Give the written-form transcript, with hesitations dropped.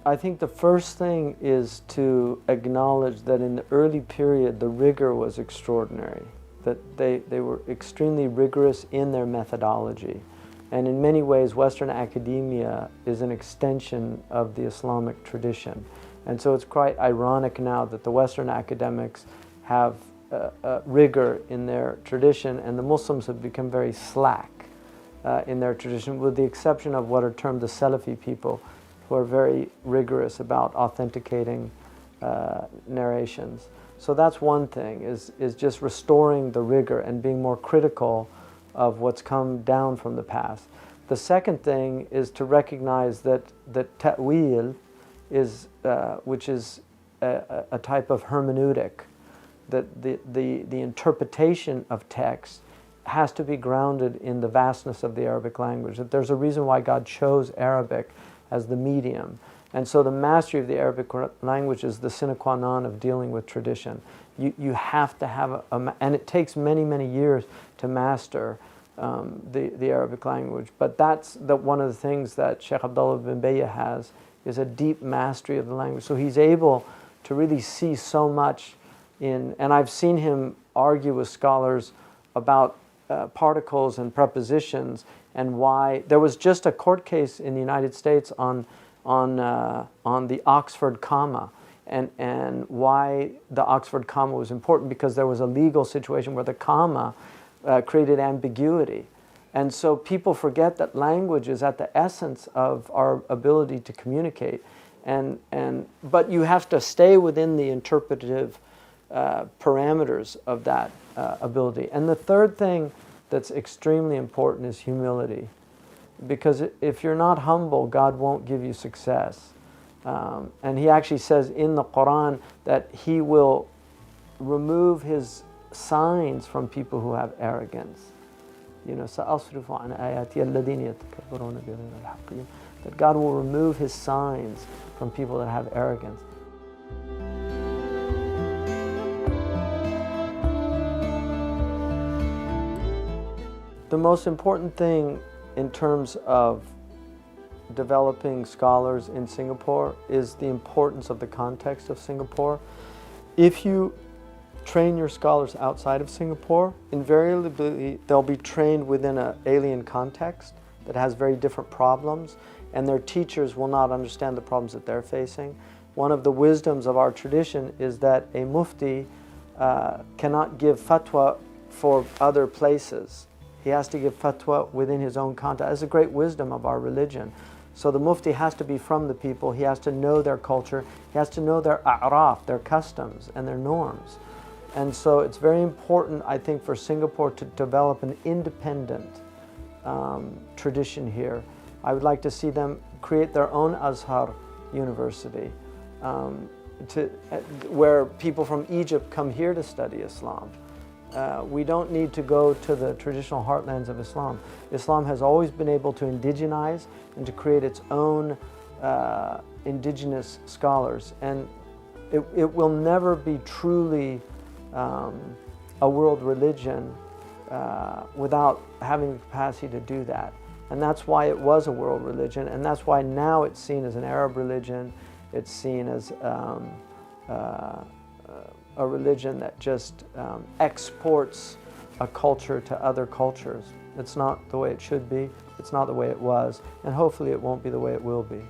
I think the first thing is to acknowledge that in the early period the rigor was extraordinary, that they were extremely rigorous in their methodology. And in many ways Western academia is an extension of the Islamic tradition. And so it's quite ironic now that the Western academics have rigor in their tradition and the Muslims have become very slack in their tradition, with the exception of what are termed the Salafi people, who are very rigorous about authenticating narrations. So that's one thing, is just restoring the rigor and being more critical of what's come down from the past. The second thing is to recognize that ta'wil is, which is a type of hermeneutic, that the interpretation of text has to be grounded in the vastness of the Arabic language, that there's a reason why God chose Arabic as the medium. And so the mastery of the Arabic language is the sine qua non of dealing with tradition. You have to have and it takes many, many years to master the Arabic language. But that's one of the things that Sheikh Abdullah bin Bayya has, is a deep mastery of the language. So he's able to really see so much in, and I've seen him argue with scholars about particles and prepositions, and why there was just a court case in the United States on the Oxford comma, and why the Oxford comma was important, because there was a legal situation where the comma created ambiguity. And so people forget that language is at the essence of our ability to communicate, but you have to stay within the interpretive parameters of that ability. And the third thing that's extremely important is humility, because if you're not humble, God won't give you success. And he actually says in the Quran that he will remove his signs from people who have arrogance. You know, سَأَصْرِفُ عَنْ آيَاتِيَ الَّذِينَ يَتَكَبَّرُونَ بِغَيْرِ الْحَقِّ. That God will remove his signs from people that have arrogance. The most important thing in terms of developing scholars in Singapore is the importance of the context of Singapore. If you train your scholars outside of Singapore, invariably they'll be trained within an alien context that has very different problems, and their teachers will not understand the problems that they're facing. One of the wisdoms of our tradition is that a mufti cannot give fatwa for other places. He has to give fatwa within his own context. That's a great wisdom of our religion. So the mufti has to be from the people, he has to know their culture, he has to know their a'raf, their customs and their norms. And so it's very important, I think, for Singapore to develop an independent tradition here. I would like to see them create their own Azhar University, where people from Egypt come here to study Islam. We don't need to go to the traditional heartlands of Islam. Islam has always been able to indigenize and to create its own indigenous scholars. And it will never be truly a world religion without having the capacity to do that. And that's why it was a world religion, and that's why now it's seen as an Arab religion. It's seen as a religion that just exports a culture to other cultures. It's not the way it should be, it's not the way it was, and hopefully it won't be the way it will be.